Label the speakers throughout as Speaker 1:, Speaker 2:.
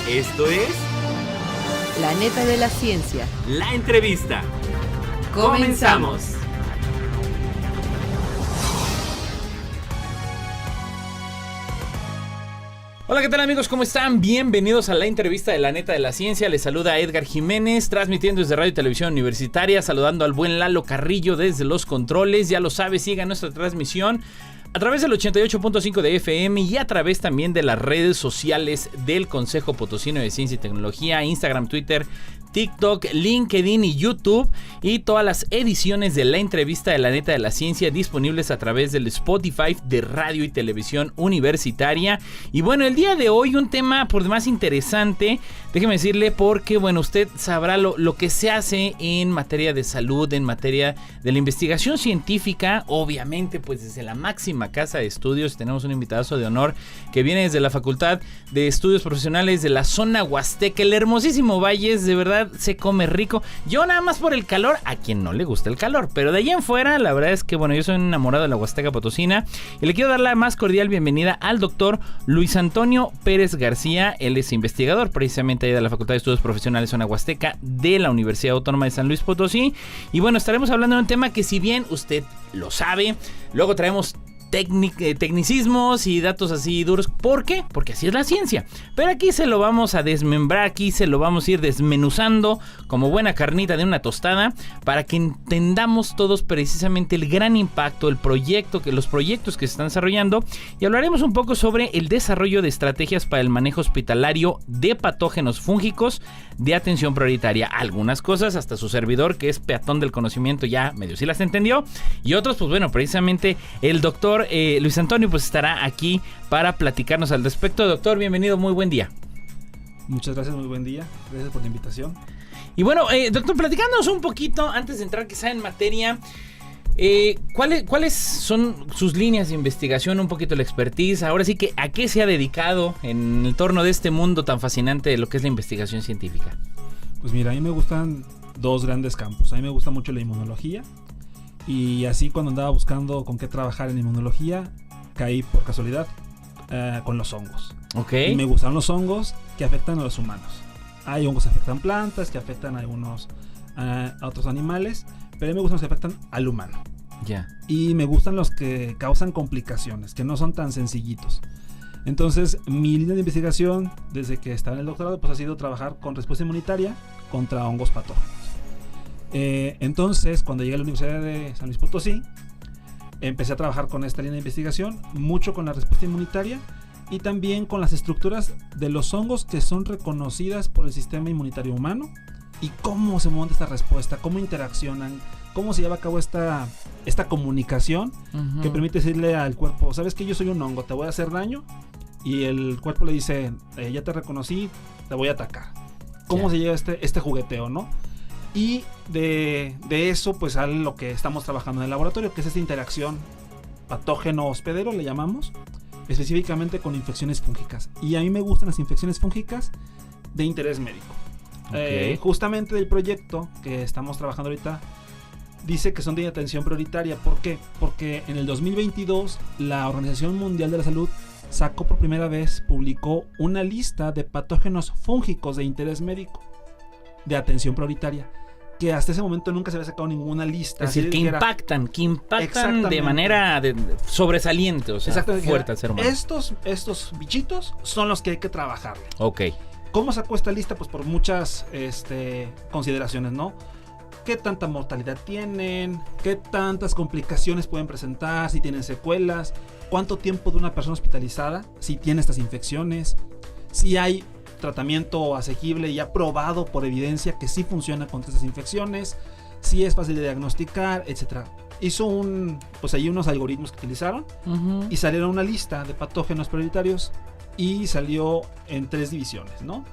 Speaker 1: Esto es
Speaker 2: La Neta de la Ciencia.
Speaker 1: La Entrevista.
Speaker 2: ¡Comenzamos!
Speaker 3: Hola, ¿qué tal amigos? ¿Cómo están? Bienvenidos a la entrevista de La Neta de la Ciencia. Les saluda Edgar Jiménez, transmitiendo desde Radio y Televisión Universitaria, saludando al buen Lalo Carrillo desde los controles. Ya lo sabe, sigan nuestra transmisión a través del 88.5 de FM y a través también de las redes sociales del Consejo Potosino de Ciencia y Tecnología, Instagram, Twitter, TikTok, LinkedIn y YouTube, y todas las ediciones de la entrevista de La Neta de la Ciencia disponibles a través del Spotify de Radio y Televisión Universitaria. Y bueno, el día de hoy un tema por demás interesante, déjeme decirle, porque bueno, usted sabrá lo que se hace en materia de salud, en materia de la investigación científica, obviamente pues desde la máxima casa de estudios. Tenemos un invitadazo de honor que viene desde la Facultad de Estudios Profesionales de la zona Huasteca, el hermosísimo Valles. De verdad se come rico. Yo nada más por el calor, a quien no le gusta el calor, pero de allá en fuera la verdad es que bueno, yo soy un enamorado de la Huasteca Potosina y le quiero dar la más cordial bienvenida al doctor Luis Antonio Pérez García. Él es investigador precisamente de la Facultad de Estudios Profesionales zona Huasteca de la Universidad Autónoma de San Luis Potosí, y bueno, estaremos hablando de un tema que, si bien usted lo sabe, luego traemos tecnicismos y datos así duros. ¿Por qué? Porque así es la ciencia. Pero aquí se lo vamos a desmembrar, aquí se lo vamos a ir desmenuzando como buena carnita de una tostada, para que entendamos todos precisamente el gran impacto, los proyectos que se están desarrollando, y hablaremos un poco sobre el desarrollo de estrategias para el manejo hospitalario de patógenos fúngicos de atención prioritaria. Algunas cosas, hasta su servidor, que es peatón del conocimiento, ya medio sí las entendió, y otros, pues bueno, precisamente el doctor Luis Antonio pues estará aquí para platicarnos al respecto. Doctor, bienvenido, muy buen día.
Speaker 4: Muchas gracias, muy buen día. Gracias por la invitación.
Speaker 3: Y bueno, doctor, platicándonos un poquito, antes de entrar quizá en materia, ¿cuáles son sus líneas de investigación, un poquito la expertise? Ahora sí que, ¿a qué se ha dedicado en el torno de este mundo tan fascinante de lo que es la investigación científica?
Speaker 4: Pues mira, a mí me gustan dos grandes campos. A mí me gusta mucho la inmunología. Y así, cuando andaba buscando con qué trabajar en inmunología, caí por casualidad con los hongos.
Speaker 3: Okay.
Speaker 4: Y me gustan los hongos que afectan a los humanos. Hay hongos que afectan plantas, que afectan a otros animales, pero a mí me gustan los que afectan al humano.
Speaker 3: Ya.
Speaker 4: Y me gustan los que causan complicaciones, que no son tan sencillitos. Entonces, mi línea de investigación, desde que estaba en el doctorado, pues ha sido trabajar con respuesta inmunitaria contra hongos patógenos. Entonces, cuando llegué a la Universidad de San Luis Potosí, empecé a trabajar con esta línea de investigación, mucho con la respuesta inmunitaria y también con las estructuras de los hongos que son reconocidas por el sistema inmunitario humano, y cómo se monta esta respuesta, cómo interaccionan, cómo se lleva a cabo esta comunicación que permite decirle al cuerpo: sabes que yo soy un hongo, te voy a hacer daño, y el cuerpo le dice: ya te reconocí, te voy a atacar. ¿Cómo se lleva este jugueteo, no? Y de eso, pues, a lo que estamos trabajando en el laboratorio, que es esta interacción patógeno-hospedero, le llamamos, específicamente con infecciones fúngicas. Y a mí me gustan las infecciones fúngicas de interés médico. Okay. Justamente del proyecto que estamos trabajando ahorita, dice que son de atención prioritaria. ¿Por qué? Porque en el 2022 la Organización Mundial de la Salud publicó una lista de patógenos fúngicos de interés médico de atención prioritaria, que hasta ese momento nunca se había sacado ninguna lista.
Speaker 3: Es decir, que impactan de manera sobresaliente, o sea, fuerte al ser humano.
Speaker 4: Estos bichitos son los que hay que trabajar.
Speaker 3: Ok.
Speaker 4: ¿Cómo sacó esta lista? Pues por muchas consideraciones, ¿no? ¿Qué tanta mortalidad tienen? ¿Qué tantas complicaciones pueden presentar? Si tienen secuelas. ¿Cuánto tiempo de una persona hospitalizada si tiene estas infecciones? Si hay tratamiento asequible y aprobado por evidencia que sí funciona contra estas infecciones, si es fácil de diagnosticar, etc. Hizo ahí unos algoritmos que utilizaron y salieron una lista de patógenos prioritarios, y salió en 3 divisiones, ¿no?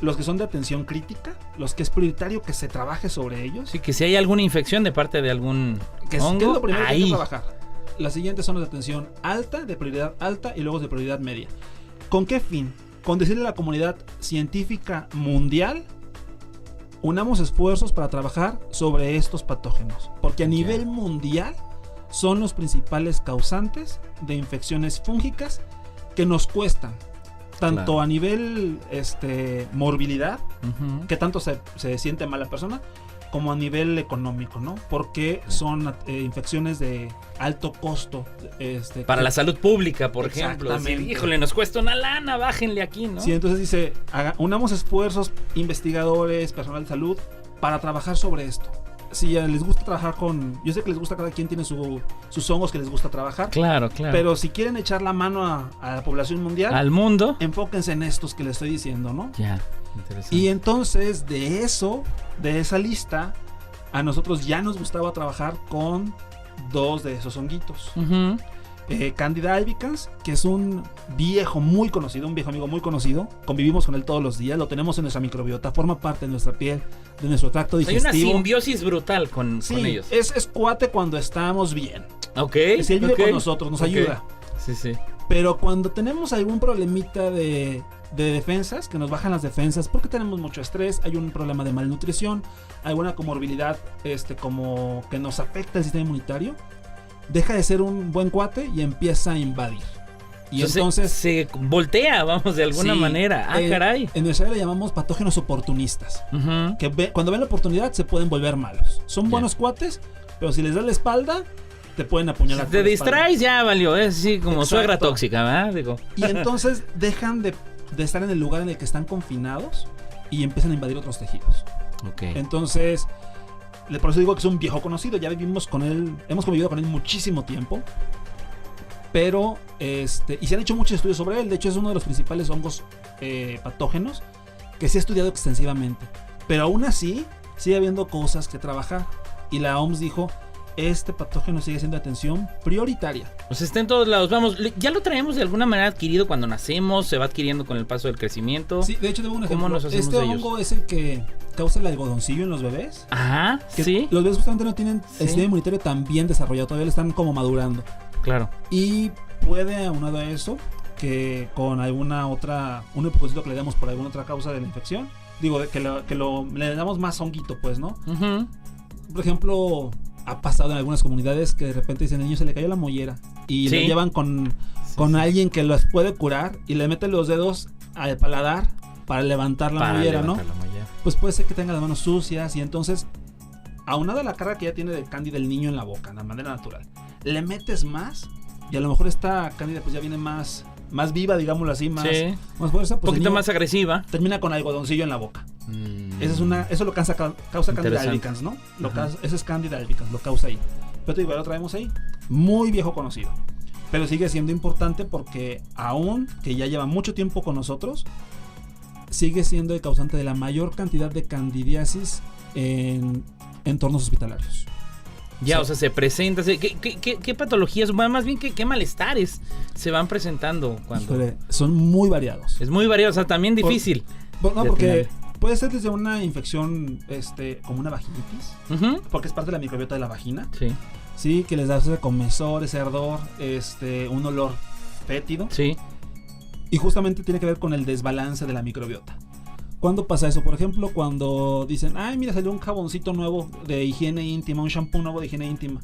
Speaker 4: Los que son de atención crítica, los que es prioritario que se trabaje sobre ellos.
Speaker 3: Sí, que si hay alguna infección de parte de algún hongo,
Speaker 4: que es lo primero que hay que trabajar. Las siguientes son los de atención alta, de prioridad alta, y luego de prioridad media. ¿Con qué fin? Con decirle a la comunidad científica mundial: unamos esfuerzos para trabajar sobre estos patógenos, porque a nivel mundial son los principales causantes de infecciones fúngicas que nos cuestan tanto
Speaker 3: Claro.
Speaker 4: a nivel morbilidad,
Speaker 3: Ujú.
Speaker 4: que tanto se siente mal la persona, como a nivel económico, ¿no? Porque son infecciones de alto costo.
Speaker 3: Para la salud pública, por ejemplo.
Speaker 4: Exactamente.
Speaker 3: Decir, híjole, nos cuesta una lana, bájenle aquí, ¿no?
Speaker 4: Sí, entonces dice, unamos esfuerzos, investigadores, personal de salud, para trabajar sobre esto. Si les gusta trabajar yo sé que les gusta, cada quien tiene sus hongos que les gusta trabajar,
Speaker 3: Claro, claro.
Speaker 4: pero si quieren echar la mano a la población mundial,
Speaker 3: Al mundo.
Speaker 4: enfóquense en estos que les estoy diciendo, ¿no?
Speaker 3: Ya, interesante.
Speaker 4: Y entonces de esa lista, a nosotros ya nos gustaba trabajar con 2 de esos honguitos.
Speaker 3: Ujú.
Speaker 4: Candida albicans, que es un viejo muy conocido, un viejo amigo muy conocido. Convivimos con él todos los días, lo tenemos en nuestra microbiota, forma parte de nuestra piel, de nuestro tracto
Speaker 3: Hay
Speaker 4: digestivo.
Speaker 3: una simbiosis brutal con
Speaker 4: Sí,
Speaker 3: ellos.
Speaker 4: es cuate cuando estamos bien.
Speaker 3: Ok.
Speaker 4: Si él vive
Speaker 3: ok.
Speaker 4: con nosotros, nos
Speaker 3: Ok.
Speaker 4: ayuda.
Speaker 3: Sí, sí.
Speaker 4: Pero cuando tenemos algún problemita de defensas, que nos bajan las defensas, porque tenemos mucho estrés, hay un problema de malnutrición, alguna comorbilidad como que nos afecta el sistema inmunitario, deja de ser un buen cuate y empieza a invadir. Y entonces
Speaker 3: se voltea, vamos, de alguna
Speaker 4: sí,
Speaker 3: manera. Ah, caray.
Speaker 4: en nuestra área le llamamos patógenos oportunistas,
Speaker 3: Ujú.
Speaker 4: que cuando ven la oportunidad se pueden volver malos. Son
Speaker 3: Ya.
Speaker 4: buenos cuates, pero si les das la espalda, te pueden apuñalar.
Speaker 3: Si
Speaker 4: con
Speaker 3: te
Speaker 4: la espalda.
Speaker 3: distraes, ya valió. Es así como
Speaker 4: Exacto.
Speaker 3: suegra tóxica, ¿verdad? Digo.
Speaker 4: Y entonces dejan de estar en el lugar en el que están confinados y empiezan a invadir otros tejidos.
Speaker 3: Ok.
Speaker 4: Entonces, por eso digo que es un viejo conocido. Ya vivimos con él, hemos convivido con él muchísimo tiempo. Pero, y se han hecho muchos estudios sobre él. De hecho, es uno de los principales hongos patógenos que se ha estudiado extensivamente. Pero aún así, sigue habiendo cosas que trabajar. Y la OMS dijo, este patógeno sigue siendo atención prioritaria.
Speaker 3: Pues está en todos lados. Vamos, ya lo traemos de alguna manera adquirido cuando nacemos, se va adquiriendo con el paso del crecimiento.
Speaker 4: Sí, de hecho, tengo un
Speaker 3: ¿Cómo
Speaker 4: ejemplo.
Speaker 3: nos hacemos
Speaker 4: Este
Speaker 3: de ellos?
Speaker 4: hongo es el que causa el algodoncillo en los bebés.
Speaker 3: Ajá,
Speaker 4: Que
Speaker 3: sí,
Speaker 4: los bebés justamente no tienen
Speaker 3: Sí.
Speaker 4: el sistema inmunitario tan bien desarrollado, todavía le están como madurando.
Speaker 3: claro.
Speaker 4: Y puede, aunado a eso, que con alguna otra, un epococito que le damos por alguna otra causa de la infección, digo, le damos más honguito, pues, ¿no?
Speaker 3: Ujú.
Speaker 4: Por ejemplo, ha pasado en algunas comunidades que de repente dicen, al niño se le cayó la mollera y
Speaker 3: Sí.
Speaker 4: lo llevan con
Speaker 3: Sí, sí.
Speaker 4: alguien que los puede curar y le meten los dedos al paladar para levantar la
Speaker 3: Para
Speaker 4: mollera, ¿no?
Speaker 3: levantar la mollera.
Speaker 4: Pues puede ser que tenga las manos sucias y entonces, aunada a la carga que ya tiene de cándida el niño en la boca, de manera natural, le metes más y a lo mejor esta cándida pues ya viene más viva, digámoslo así, más fuerza,
Speaker 3: Un
Speaker 4: pues el
Speaker 3: poquito
Speaker 4: niño
Speaker 3: más agresiva.
Speaker 4: termina con algodoncillo en la boca.
Speaker 3: Mm.
Speaker 4: Eso lo causa Candida
Speaker 3: Interesante.
Speaker 4: albicans, ¿no?
Speaker 3: Ajá.
Speaker 4: Ese es Candida albicans, lo causa ahí. Pero te digo, ya lo traemos ahí. Muy viejo conocido. Pero sigue siendo importante porque aún que ya lleva mucho tiempo con nosotros, sigue siendo el causante de la mayor cantidad de candidiasis en entornos hospitalarios.
Speaker 3: Ya,
Speaker 4: Sí.
Speaker 3: o sea, se presenta. ¿Qué patologías, bueno, más bien qué malestares se van presentando cuando?
Speaker 4: Híjole, son muy variados.
Speaker 3: Es muy variado, o sea, también difícil.
Speaker 4: No,
Speaker 3: de
Speaker 4: porque
Speaker 3: atinar.
Speaker 4: puede ser desde una infección como una vaginitis,
Speaker 3: Ujú.
Speaker 4: porque es parte de la microbiota de la vagina.
Speaker 3: Sí,
Speaker 4: Sí, que les da ese comezor, ese ardor, un olor fétido.
Speaker 3: sí.
Speaker 4: Y justamente tiene que ver con el desbalance de la microbiota. ¿Cuándo pasa eso? Por ejemplo, cuando dicen, ay, mira, salió un jaboncito nuevo de higiene íntima, un shampoo nuevo de higiene íntima.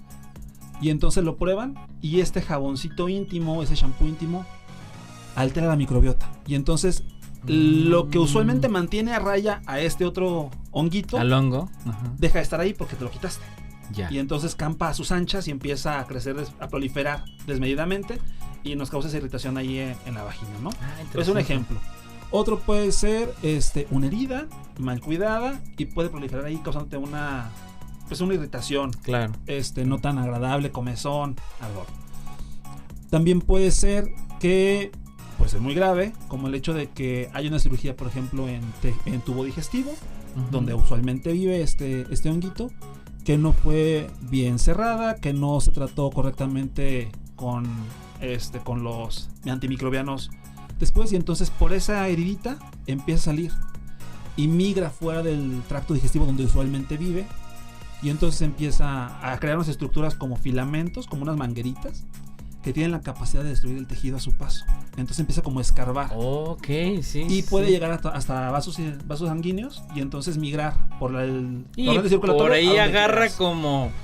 Speaker 4: Y entonces lo prueban y este jaboncito íntimo, ese shampoo íntimo, altera la microbiota. Y entonces lo que usualmente mantiene a raya a este otro honguito,
Speaker 3: Al hongo. Ajá.
Speaker 4: deja de estar ahí porque te lo quitaste.
Speaker 3: Ya.
Speaker 4: Y entonces campa a sus anchas y empieza a crecer, a proliferar desmedidamente y nos causa esa irritación ahí en la vagina, ¿no? Es un ejemplo. Otro puede ser una herida mal cuidada y puede proliferar ahí causándote una irritación
Speaker 3: Claro.
Speaker 4: no tan agradable, comezón, ardor. También puede ser que pues es muy grave, como el hecho de que hay una cirugía, por ejemplo, en tubo digestivo,
Speaker 3: Ujú.
Speaker 4: donde usualmente vive este honguito, que no fue bien cerrada, que no se trató correctamente con los antimicrobianos después, y entonces por esa heridita empieza a salir y migra fuera del tracto digestivo donde usualmente vive, y entonces empieza a crear unas estructuras como filamentos, como unas mangueritas que tienen la capacidad de destruir el tejido a su paso. Entonces empieza como a escarbar.
Speaker 3: Ok, sí.
Speaker 4: Y puede
Speaker 3: sí.
Speaker 4: llegar hasta vasos sanguíneos y entonces migrar por el
Speaker 3: Y
Speaker 4: torrente circulatorio
Speaker 3: por
Speaker 4: a
Speaker 3: ahí
Speaker 4: donde
Speaker 3: agarra
Speaker 4: quieras.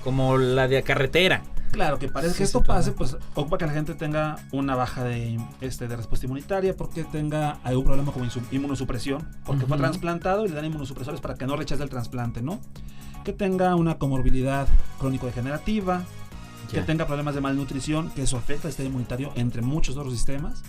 Speaker 3: como la de carretera.
Speaker 4: Claro, que parece
Speaker 3: Sí,
Speaker 4: que esto
Speaker 3: sí,
Speaker 4: pase,
Speaker 3: claro.
Speaker 4: pues ocupa que la gente tenga una baja de respuesta inmunitaria, porque tenga algún problema como inmunosupresión, porque fue
Speaker 3: Ujú.
Speaker 4: trasplantado y le dan inmunosupresores para que no rechace el trasplante, ¿no? Que tenga una comorbilidad crónico-degenerativa, que
Speaker 3: Ya.
Speaker 4: tenga problemas de malnutrición, que eso afecta al sistema inmunitario entre muchos otros sistemas.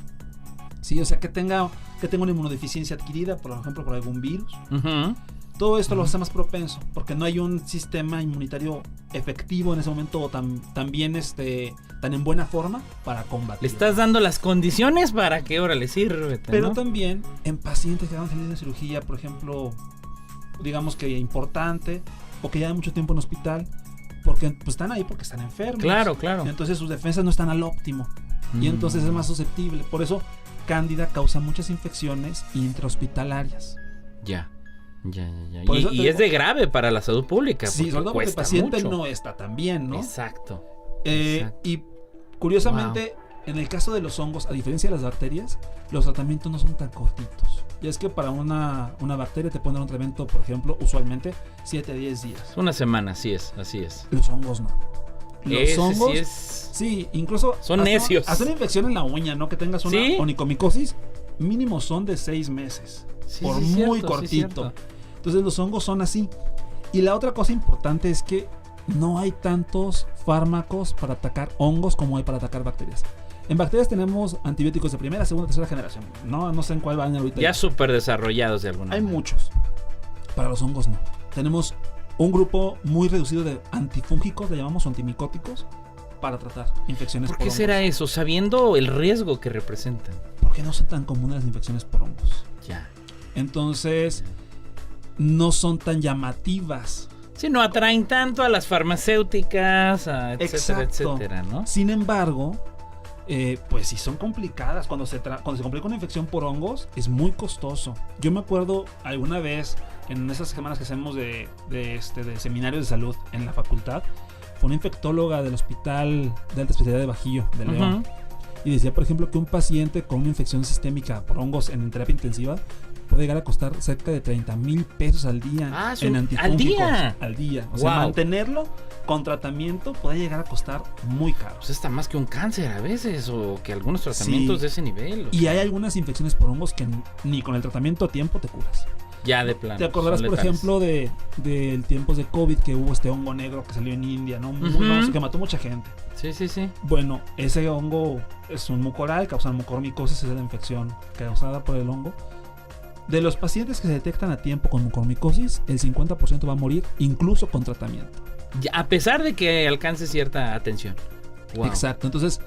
Speaker 4: Sí, o sea, que tenga una inmunodeficiencia adquirida, por ejemplo, por algún virus.
Speaker 3: Ujú.
Speaker 4: Todo esto lo hace más propenso, porque no hay un sistema inmunitario efectivo en ese momento o tan en buena forma para combatir.
Speaker 3: Le estás dando las condiciones para que, órale, sírvete,
Speaker 4: Pero
Speaker 3: ¿no?
Speaker 4: también en pacientes que van a salir de cirugía, por ejemplo, digamos que importante, o que ya mucho tiempo en hospital, porque pues, están ahí porque están enfermos.
Speaker 3: Claro, claro.
Speaker 4: Entonces sus defensas no están al óptimo. Y entonces es más susceptible. Por eso, Cándida causa muchas infecciones intrahospitalarias.
Speaker 3: Ya.
Speaker 4: Por eso
Speaker 3: Y
Speaker 4: te
Speaker 3: es
Speaker 4: digo-
Speaker 3: de grave para la salud pública.
Speaker 4: Sí,
Speaker 3: porque
Speaker 4: sobre todo porque el
Speaker 3: cuesta
Speaker 4: paciente
Speaker 3: mucho.
Speaker 4: no está tan bien, ¿no?
Speaker 3: Exacto.
Speaker 4: Y curiosamente, en el caso de los hongos, a diferencia de las bacterias, los tratamientos no son tan cortitos. Y es que para una bacteria te ponen un tratamiento, por ejemplo, usualmente 7 a 10 días.
Speaker 3: Una semana, así es.
Speaker 4: Los hongos no. Los
Speaker 3: Ese
Speaker 4: hongos,
Speaker 3: sí es...
Speaker 4: sí, incluso
Speaker 3: Son necios.
Speaker 4: hasta una infección en la uña, ¿no? Que tengas una
Speaker 3: ¿Sí?
Speaker 4: onicomicosis, mínimo son de 6 meses.
Speaker 3: Sí,
Speaker 4: por
Speaker 3: sí,
Speaker 4: muy
Speaker 3: cierto, sí,
Speaker 4: cortito.
Speaker 3: cierto.
Speaker 4: Entonces los hongos son así. Y la otra cosa importante es que no hay tantos fármacos para atacar hongos como hay para atacar bacterias. En bacterias tenemos antibióticos de primera, segunda, tercera generación. No sé en cuál van ahorita.
Speaker 3: Ya súper desarrollados de alguna
Speaker 4: Hay
Speaker 3: manera.
Speaker 4: muchos. Para los hongos no. Tenemos un grupo muy reducido de antifúngicos, le llamamos antimicóticos, para tratar infecciones
Speaker 3: ¿Por
Speaker 4: por
Speaker 3: qué
Speaker 4: hongos.
Speaker 3: será eso? Sabiendo el riesgo que representan.
Speaker 4: Porque no son tan comunes las infecciones por hongos.
Speaker 3: Ya.
Speaker 4: Entonces, no son tan llamativas.
Speaker 3: Sí, no atraen tanto a las farmacéuticas, etcétera,
Speaker 4: Exacto.
Speaker 3: etcétera, ¿no?
Speaker 4: Sin embargo, pues sí son complicadas. Cuando se complica una infección por hongos, es muy costoso. Yo me acuerdo alguna vez, en esas semanas que hacemos de seminarios de salud en la facultad, fue una infectóloga del Hospital de Alta Especialidad de Bajío, de León.
Speaker 3: Ujú.
Speaker 4: Y decía, por ejemplo, que un paciente con una infección sistémica por hongos en terapia intensiva puede llegar a costar cerca de 30,000 pesos al día
Speaker 3: Ah,
Speaker 4: en
Speaker 3: ¿al
Speaker 4: antifúngicos.
Speaker 3: día?
Speaker 4: Al día. O sea,
Speaker 3: Wow.
Speaker 4: mantenerlo con tratamiento puede llegar a costar muy caro.
Speaker 3: Pues está más que un cáncer a veces, o que algunos tratamientos
Speaker 4: Sí.
Speaker 3: de ese nivel. o
Speaker 4: Y
Speaker 3: sea,
Speaker 4: hay algunas infecciones por hongos que ni con el tratamiento a tiempo te curas.
Speaker 3: ya de plano.
Speaker 4: Te acordarás,
Speaker 3: son
Speaker 4: por
Speaker 3: letales.
Speaker 4: ejemplo, del tiempos de COVID, que hubo este hongo negro que salió en India, ¿no? Muy
Speaker 3: Ujú.
Speaker 4: famoso, que mató mucha gente.
Speaker 3: Sí.
Speaker 4: Bueno, ese hongo es un mucoral, causa mucormicosis, es la infección causada por el hongo. De los pacientes que se detectan a tiempo con mucormicosis, el 50% va a morir incluso con tratamiento.
Speaker 3: Ya, a pesar de que alcance cierta atención. Wow.
Speaker 4: Exacto, entonces,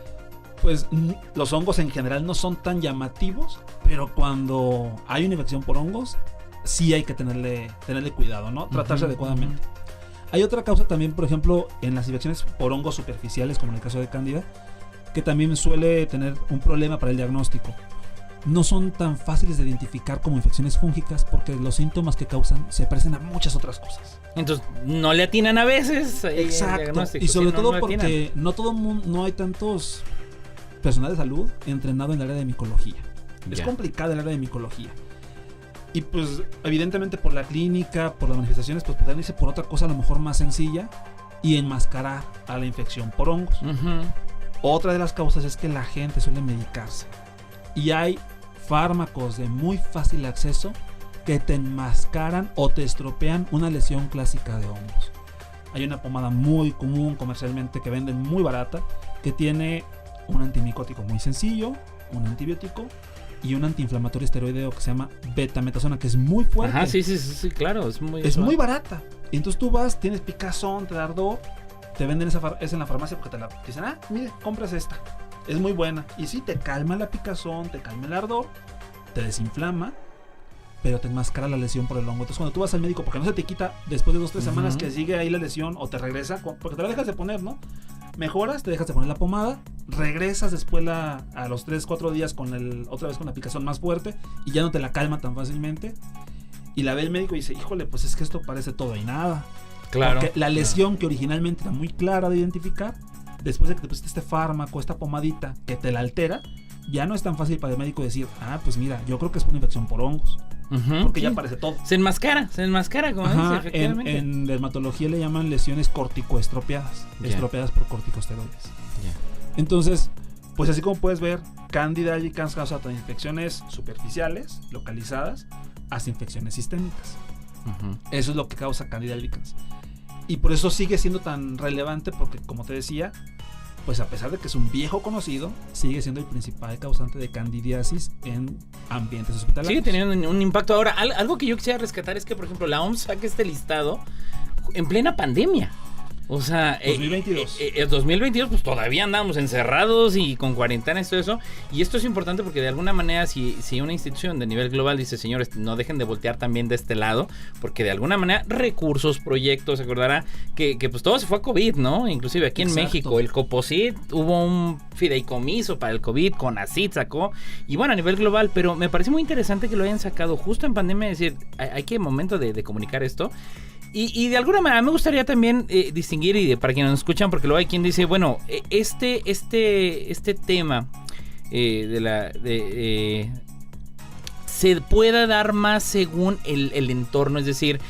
Speaker 4: pues los hongos en general no son tan llamativos, pero cuando hay una infección por hongos, sí hay que tenerle cuidado, ¿no? Tratarse
Speaker 3: Ujú,
Speaker 4: adecuadamente. Hay otra causa también, por ejemplo, en las infecciones por hongos superficiales, como en el caso de Cándida, que también suele tener un problema para el diagnóstico. No son tan fáciles de identificar como infecciones fúngicas porque los síntomas que causan se parecen a muchas otras cosas.
Speaker 3: Entonces, no le atinan a veces. ahí al
Speaker 4: Exacto.
Speaker 3: diagnóstico,
Speaker 4: Y sobre
Speaker 3: sí, no,
Speaker 4: todo
Speaker 3: no le atinan.
Speaker 4: porque no todo mundo, no hay tantos personal de salud entrenado en el área de micología. Es
Speaker 3: Ya.
Speaker 4: complicada el área de micología. Y pues evidentemente por la clínica, por las manifestaciones, pues podrían irse por otra cosa a lo mejor más sencilla y enmascarar a la infección por hongos.
Speaker 3: Ujú.
Speaker 4: Otra de las causas es que la gente suele medicarse. Y hay fármacos de muy fácil acceso que te enmascaran o te estropean una lesión clásica de hongos. Hay una pomada muy común comercialmente que venden muy barata que tiene un antimicótico muy sencillo, un antibiótico y un antiinflamatorio esteroideo que se llama betametasona, que es muy fuerte.
Speaker 3: Ajá, sí, claro. Es muy,
Speaker 4: Es muy barata. Y entonces tú vas, tienes picazón, te da ardor, te venden esa en la farmacia porque te dicen, mire, compras esta. Es muy buena. Y sí, te calma la picazón, te calma el ardor, te desinflama, pero te enmascara la lesión por el hongo. Entonces cuando tú vas al médico, porque no se te quita después de 2-3 semanas que sigue ahí la lesión o te regresa, porque te la dejas de poner, ¿no? Mejoras, te dejas de poner la pomada, regresas después a los 3-4 días otra vez con la picazón más fuerte y ya no te la calma tan fácilmente. Y la ve el médico y dice, híjole, pues es que esto parece todo y nada.
Speaker 3: Claro.
Speaker 4: Porque la lesión que originalmente era muy clara de identificar, después de que te pusiste este fármaco, esta pomadita que te la altera, ya no es tan fácil para el médico decir, pues mira, yo creo que es una infección por hongos.
Speaker 3: Ujú,
Speaker 4: porque
Speaker 3: sí.
Speaker 4: ya aparece todo.
Speaker 3: Se enmascara, como dice,
Speaker 4: Ajá,
Speaker 3: efectivamente.
Speaker 4: en dermatología le llaman lesiones corticoestropeadas,
Speaker 3: Ya.
Speaker 4: estropeadas por corticosteroides.
Speaker 3: Ya.
Speaker 4: Entonces, pues así como puedes ver, Candida albicans causa tanto infecciones superficiales, localizadas, hasta infecciones sistémicas.
Speaker 3: Ujú.
Speaker 4: Eso es lo que causa Candida albicans. Y por eso sigue siendo tan relevante, porque como te decía, pues a pesar de que es un viejo conocido, sigue siendo el principal causante de candidiasis en ambientes hospitalarios.
Speaker 3: Sigue teniendo un impacto. Ahora, algo que yo quisiera rescatar es que, por ejemplo, la OMS saca este listado en plena pandemia. O sea,
Speaker 4: 2022.
Speaker 3: 2022, pues todavía andamos encerrados y con cuarentenas y todo eso. Y esto es importante porque de alguna manera, si una institución de nivel global dice, señores, no dejen de voltear también de este lado, porque de alguna manera recursos, proyectos, se acordará que pues todo se fue a COVID, ¿no? Inclusive aquí en
Speaker 4: Exacto.
Speaker 3: México, el Coposit, hubo un fideicomiso para el COVID, CONACYT sacó, y bueno, a nivel global, pero me parece muy interesante que lo hayan sacado justo en pandemia, es decir, hay que momento de comunicar esto. Y de alguna manera me gustaría también distinguir, y para quienes nos escuchan, porque luego hay quien dice, bueno, este tema se pueda dar más según el entorno, es decir,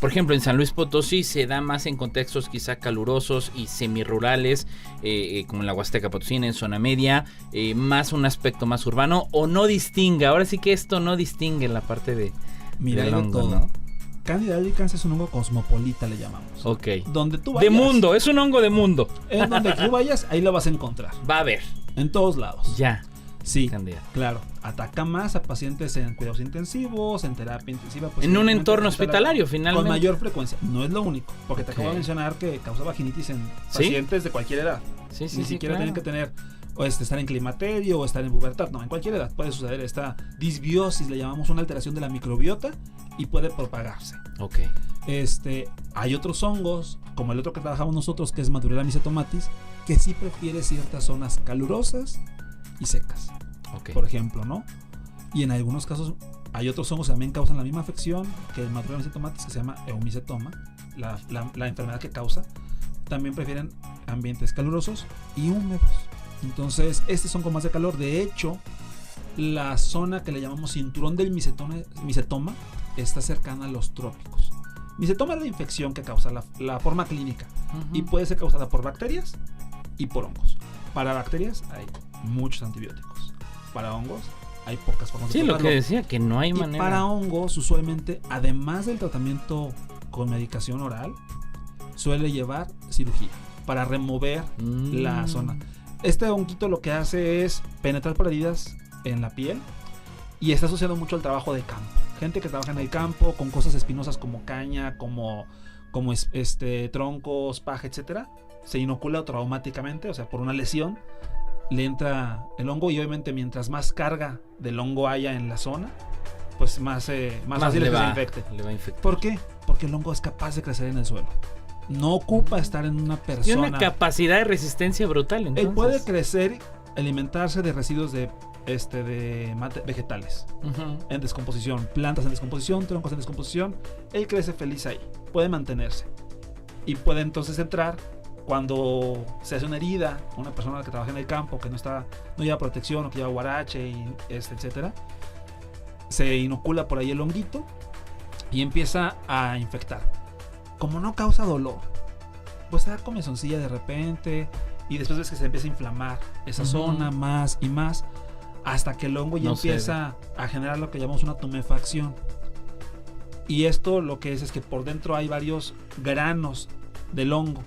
Speaker 3: por ejemplo, en San Luis Potosí se da más en contextos quizá calurosos y semirurales, como en la Huasteca Potosina, en zona media, más un aspecto más urbano, o no distingue, ahora sí que esto no distingue la parte de...
Speaker 4: Mira, hay
Speaker 3: del
Speaker 4: de
Speaker 3: hongo,
Speaker 4: todo.
Speaker 3: ¿no?
Speaker 4: Candida albicans es un hongo cosmopolita, le llamamos.
Speaker 3: Ok.
Speaker 4: Donde tú vayas.
Speaker 3: De mundo, es un hongo de mundo.
Speaker 4: En donde tú vayas, ahí lo vas a encontrar.
Speaker 3: Va a haber.
Speaker 4: En todos lados.
Speaker 3: Ya.
Speaker 4: Sí,
Speaker 3: Candida.
Speaker 4: claro. Ataca más a pacientes en cuidados intensivos, en terapia intensiva. Pues,
Speaker 3: En un
Speaker 4: evidentemente,
Speaker 3: entorno hospitalario, finalmente.
Speaker 4: Con mayor frecuencia. No es lo único. Porque te
Speaker 3: Ok.
Speaker 4: acabo de mencionar que causa vaginitis en
Speaker 3: ¿Sí?
Speaker 4: pacientes de cualquier edad.
Speaker 3: Sí, sí,
Speaker 4: Ni
Speaker 3: sí,
Speaker 4: siquiera
Speaker 3: claro.
Speaker 4: tienen que tener o estar en climaterio o estar en pubertad. No, en cualquier edad puede suceder esta disbiosis, le llamamos una alteración de la microbiota y puede propagarse.
Speaker 3: Ok.
Speaker 4: Hay otros hongos, como el otro que trabajamos nosotros, que es Madurella mycetomatis, que sí prefiere ciertas zonas calurosas y secas,
Speaker 3: Ok.
Speaker 4: por ejemplo, ¿no? Y en algunos casos hay otros hongos que también causan la misma afección que el Madurella mycetomatis, que se llama eumicetoma, la enfermedad que causa. También prefieren ambientes calurosos y húmedos. Entonces, estos son con más de calor. De hecho, la zona que le llamamos cinturón del micetoma está cercana a los trópicos. Micetoma es la infección que causa la forma clínica
Speaker 3: Ujú.
Speaker 4: y puede ser causada por bacterias y por hongos. Para bacterias hay muchos antibióticos. Para hongos hay pocas formas
Speaker 3: Sí,
Speaker 4: de
Speaker 3: lo
Speaker 4: tratarlo.
Speaker 3: que decía, que no hay
Speaker 4: Y
Speaker 3: manera.
Speaker 4: para hongos, usualmente, además del tratamiento con medicación oral, suele llevar cirugía para remover la zona. Este honguito lo que hace es penetrar por heridas en la piel y está asociado mucho al trabajo de campo. Gente que trabaja en el campo con cosas espinosas como caña, como troncos, paja, etcétera, se inocula traumáticamente, o sea, por una lesión le entra el hongo y obviamente mientras más carga del hongo haya en la zona, pues más fácil es que se infecte.
Speaker 3: Le va a infectar.
Speaker 4: ¿Por qué? Porque el hongo es capaz de crecer en el suelo. No ocupa estar en una persona.
Speaker 3: Tiene una capacidad de resistencia brutal, entonces.
Speaker 4: Él puede crecer, alimentarse de residuos de vegetales
Speaker 3: Ujú.
Speaker 4: en descomposición, plantas en descomposición, troncos en descomposición. Él crece feliz ahí, puede mantenerse y puede entonces entrar cuando se hace una herida, una persona que trabaja en el campo que no lleva protección o que lleva guarache y etcétera, se inocula por ahí el honguito y empieza a infectar. Como no causa dolor, pues da comezoncilla de repente y después ves que se empieza a inflamar esa zona más y más hasta que el hongo ya empieza a generar lo que llamamos una tumefacción. Y esto lo que es que por dentro hay varios granos del hongo.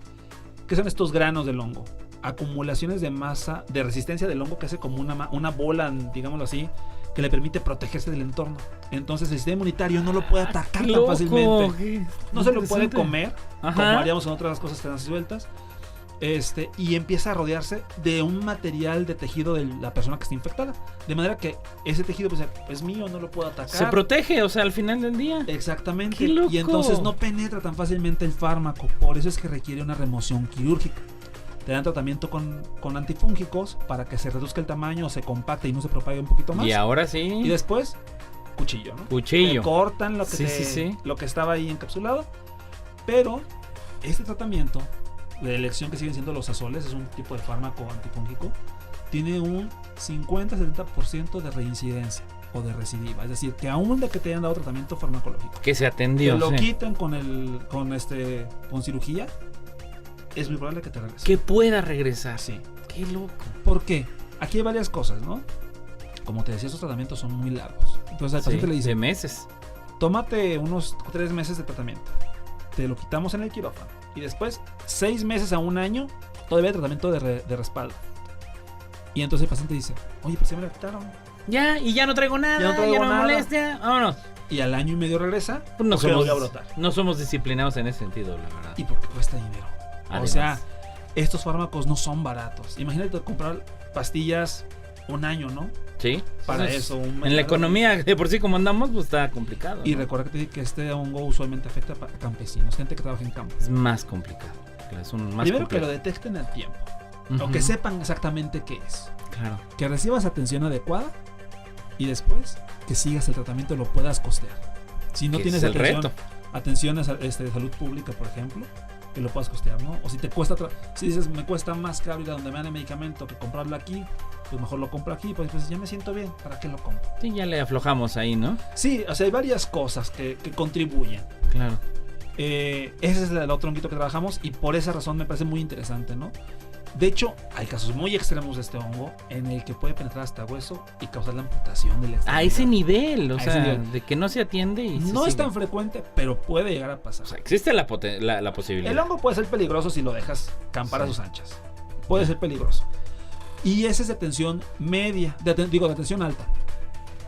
Speaker 4: ¿Qué son estos granos del hongo? Acumulaciones de masa, de resistencia del hongo que hace como una bola, digámoslo así, que le permite protegerse del entorno. Entonces el sistema inmunitario no lo puede atacar tan fácilmente. No se lo puede comer, como haríamos en otras cosas que dan sueltas. Y empieza a rodearse de un material de tejido de la persona que está infectada. De manera que ese tejido pues, es mío, no lo puedo atacar.
Speaker 3: Se protege, o sea, al final del día.
Speaker 4: Exactamente.
Speaker 3: ¡Qué loco!
Speaker 4: Y entonces no penetra tan fácilmente el fármaco. Por eso es que requiere una remoción quirúrgica. Te dan tratamiento con antifúngicos para que se reduzca el tamaño, se compacte y no se propague un poquito más.
Speaker 3: Y ahora sí.
Speaker 4: Y después, cuchillo, ¿no?
Speaker 3: Cuchillo.
Speaker 4: Te cortan lo que,
Speaker 3: Sí.
Speaker 4: lo que estaba ahí encapsulado. Pero este tratamiento de elección que siguen siendo los azoles, es un tipo de fármaco antifúngico, tiene un 50-70% de reincidencia. o de recidiva. Es decir, que aún de que te hayan dado tratamiento farmacológico,
Speaker 3: Que se atendió.
Speaker 4: te lo
Speaker 3: sí.
Speaker 4: quitan con cirugía, es muy probable que te regrese.
Speaker 3: Que pueda regresar.
Speaker 4: Sí.
Speaker 3: Qué loco.
Speaker 4: ¿Por qué? Aquí hay varias cosas, ¿no? Como te decía, esos tratamientos son muy largos. Entonces al paciente le
Speaker 3: De
Speaker 4: dice,
Speaker 3: meses.
Speaker 4: tómate unos 3 meses de tratamiento. Te lo quitamos en el quirófano. Y después, 6 meses a un año, todavía hay tratamiento de respaldo. Y entonces el paciente dice, oye, pues ya me lo quitaron.
Speaker 3: Ya, y ya no traigo nada,
Speaker 4: Ya no traigo
Speaker 3: ya no me
Speaker 4: nada.
Speaker 3: molesta. Vámonos.
Speaker 4: Y al año y medio regresa,
Speaker 3: Pues no
Speaker 4: porque lo
Speaker 3: somos,
Speaker 4: voy a brotar.
Speaker 3: no somos disciplinados en ese sentido, la verdad.
Speaker 4: Y porque cuesta dinero.
Speaker 3: Además.
Speaker 4: O sea, estos fármacos no son baratos. Imagínate comprar pastillas un año, ¿no?
Speaker 3: Sí.
Speaker 4: Para
Speaker 3: Entonces,
Speaker 4: eso.
Speaker 3: En la economía, de por sí como andamos, pues está complicado.
Speaker 4: Y
Speaker 3: ¿no?
Speaker 4: recuerda que te dije que este hongo usualmente afecta a campesinos, gente que trabaja en campo.
Speaker 3: Es más complicado. Es un más
Speaker 4: Primero que
Speaker 3: complejo.
Speaker 4: lo detecten a tiempo.
Speaker 3: Ujú.
Speaker 4: O que sepan exactamente qué es.
Speaker 3: Claro.
Speaker 4: Que recibas atención adecuada y después que sigas el tratamiento y lo puedas costear. Si no
Speaker 3: Que
Speaker 4: tienes
Speaker 3: es el
Speaker 4: atención,
Speaker 3: reto.
Speaker 4: atención de salud pública, por ejemplo, que lo puedas costear, ¿no? O si te cuesta, si dices, me cuesta más caro ir a donde me dan el medicamento que comprarlo aquí, pues mejor lo compro aquí, pues ya me siento bien, ¿para qué lo compro?
Speaker 3: Sí, ya le aflojamos ahí, ¿no?
Speaker 4: Sí, o sea, hay varias cosas que contribuyen.
Speaker 3: Claro.
Speaker 4: Ese es el otro honguito que trabajamos y por esa razón me parece muy interesante, ¿no? De hecho, hay casos muy extremos de este hongo en el que puede penetrar hasta hueso y causar la amputación del extremidad.
Speaker 3: A ese nivel, o
Speaker 4: A ese
Speaker 3: sea,
Speaker 4: nivel.
Speaker 3: de que no se atiende y se
Speaker 4: No es
Speaker 3: sigue.
Speaker 4: tan frecuente, pero puede llegar a pasar.
Speaker 3: O sea, existe la posibilidad.
Speaker 4: El hongo puede ser peligroso si lo dejas campar a
Speaker 3: Sí.
Speaker 4: sus anchas. Puede ser peligroso. Y ese es de tensión media, de tensión alta.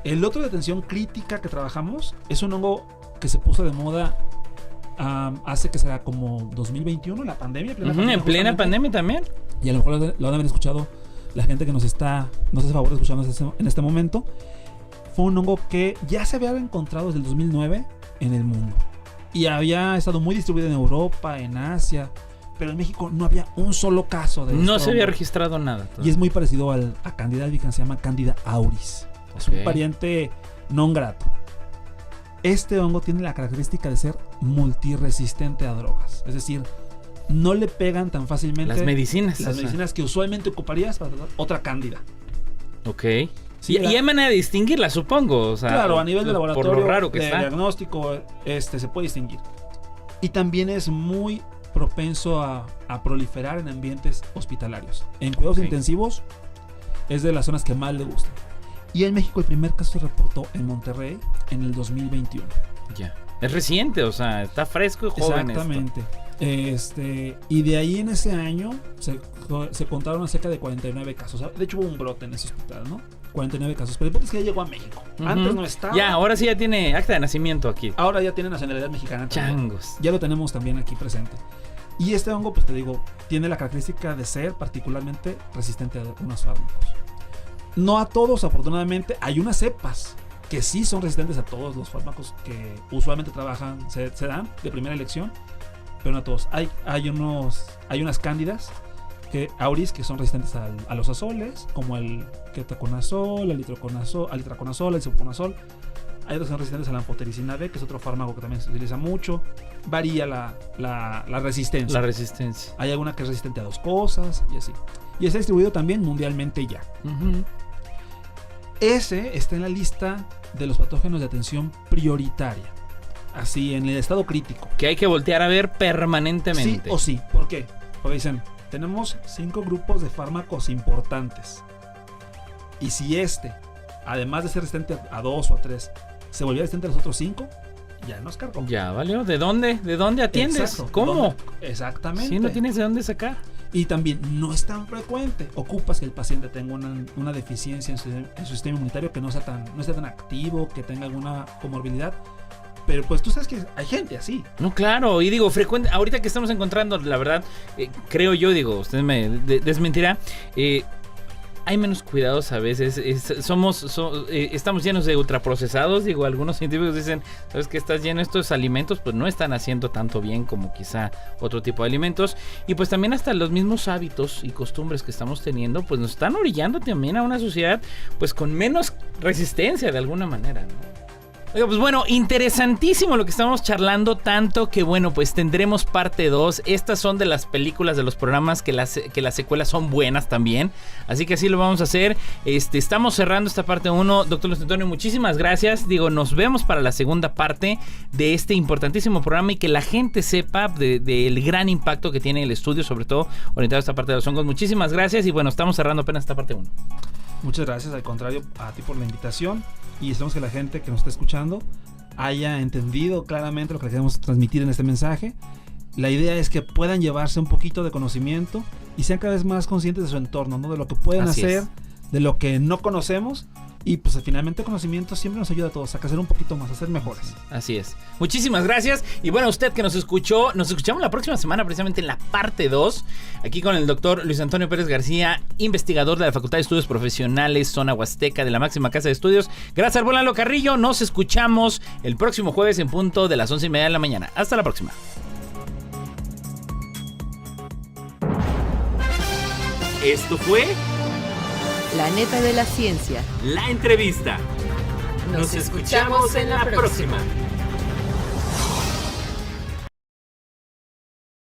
Speaker 4: El otro de tensión crítica que trabajamos es un hongo que se puso de moda hace que será como 2021, la pandemia.
Speaker 3: Ujú, en plena
Speaker 4: justamente.
Speaker 3: pandemia también.
Speaker 4: Y a lo mejor lo han haber escuchado la gente que nos hace favor de escucharnos en este momento. Fue un hongo que ya se había encontrado desde el 2009 en el mundo. Y había estado muy distribuido en Europa, en Asia. Pero en México no había un solo caso de
Speaker 3: No
Speaker 4: este
Speaker 3: se había
Speaker 4: hongo.
Speaker 3: registrado nada.
Speaker 4: Y es muy parecido a Candida albicans, se llama Candida auris. Es
Speaker 3: Ok.
Speaker 4: un pariente non grato. Este hongo tiene la característica de ser multiresistente a drogas. Es decir, no le pegan tan fácilmente
Speaker 3: Las medicinas.
Speaker 4: las
Speaker 3: o sea.
Speaker 4: medicinas que usualmente ocuparías para tratar otra cándida.
Speaker 3: Ok.
Speaker 4: Sí,
Speaker 3: y hay manera de distinguirla, supongo. O sea,
Speaker 4: claro, a nivel de laboratorio,
Speaker 3: Por lo raro que
Speaker 4: de
Speaker 3: está.
Speaker 4: diagnóstico, se puede distinguir. Y también es muy propenso a proliferar en ambientes hospitalarios. En cuidados
Speaker 3: Ok.
Speaker 4: intensivos es de las zonas que más le gustan. Y en México el primer caso se reportó en Monterrey en el 2021.
Speaker 3: Ya. Es reciente, o sea, está fresco y joven.
Speaker 4: Exactamente. Y de ahí en ese año se contaron cerca de 49 casos. De hecho hubo un brote en ese hospital, ¿no? 49 casos. Pero el punto es que ya llegó a México.
Speaker 3: Ujú.
Speaker 4: Antes no estaba.
Speaker 3: Ya, ahora sí ya tiene acta de nacimiento aquí.
Speaker 4: Ahora ya tiene nacionalidad mexicana. también.
Speaker 3: Changos.
Speaker 4: Ya lo tenemos también aquí presente. Y este hongo, pues te digo, tiene la característica de ser particularmente resistente a algunos fármacos. No a todos, afortunadamente. Hay unas cepas que sí son resistentes a todos los fármacos que usualmente trabajan, se dan de primera elección, pero no a todos. Hay unas cándidas auris que son resistentes a los azoles, como el ketoconazol, el itraconazol, el isoconazol. Hay otros que son resistentes a la amphotericina B, que es otro fármaco que también se utiliza mucho. Varía la resistencia.
Speaker 3: La resistencia.
Speaker 4: Hay alguna que es resistente a 2 cosas y así. Y está distribuido también mundialmente ya.
Speaker 3: Ujú.
Speaker 4: Ese está en la lista de los patógenos de atención prioritaria. Así, en el estado crítico.
Speaker 3: Que hay que voltear a ver permanentemente.
Speaker 4: Sí o sí. ¿Por qué? Porque dicen, tenemos 5 grupos de fármacos importantes. Y si además de ser resistente a 2 o a 3, se volviera resistente a los otros 5, ya nos cargó.
Speaker 3: Ya, ¿valió? ¿De dónde? ¿De dónde atiendes?
Speaker 4: Exacto.
Speaker 3: ¿Cómo?
Speaker 4: ¿Dónde? Exactamente.
Speaker 3: Si no tienes de dónde sacar.
Speaker 4: Y también no es tan frecuente. Ocupas que el paciente tenga una deficiencia en su sistema inmunitario, que no esté tan activo, que tenga alguna comorbilidad. Pero pues tú sabes que hay gente así.
Speaker 3: No, claro, y digo, frecuente, ahorita que estamos encontrando, la verdad, creo yo, digo, usted me desmentirá, hay menos cuidados a veces, estamos llenos de ultraprocesados, digo, algunos científicos dicen, sabes que estás lleno de estos alimentos, pues no están haciendo tanto bien como quizá otro tipo de alimentos, y pues también hasta los mismos hábitos y costumbres que estamos teniendo, pues nos están orillando también a una sociedad, pues con menos resistencia de alguna manera, ¿no? Oiga, pues bueno, interesantísimo lo que estamos charlando, tanto que bueno, pues tendremos parte 2. Estas son de las películas, de los programas que las secuelas son buenas también, así que así lo vamos a hacer. Estamos cerrando esta parte 1. Doctor Luis Antonio, muchísimas gracias. Nos vemos para la segunda parte de este importantísimo programa y que la gente sepa del gran impacto que tiene el estudio, sobre todo orientado a esta parte de los hongos. Muchísimas gracias y bueno, estamos cerrando apenas esta parte 1.
Speaker 4: Muchas gracias, al contrario, a ti por la invitación, y esperamos que la gente que nos está escuchando haya entendido claramente lo que queremos transmitir en este mensaje. La idea es que puedan llevarse un poquito de conocimiento y sean cada vez más conscientes de su entorno, ¿no? De lo que pueden hacer, de lo que no conocemos. Y pues finalmente el conocimiento siempre nos ayuda a todos a crecer un poquito más, a ser mejores.
Speaker 3: Así es. Muchísimas gracias. Y bueno, usted que nos escuchó, nos escuchamos la próxima semana precisamente en la parte 2, aquí con el doctor Luis Antonio Pérez García, investigador de la Facultad de Estudios Profesionales Zona Huasteca de la máxima casa de estudios. Gracias al buen Lalo Carrillo. Nos escuchamos el próximo jueves en punto de las 11:30 de la mañana. Hasta la próxima. Esto fue
Speaker 2: La neta de la ciencia.
Speaker 3: La entrevista.
Speaker 2: Nos escuchamos en la próxima.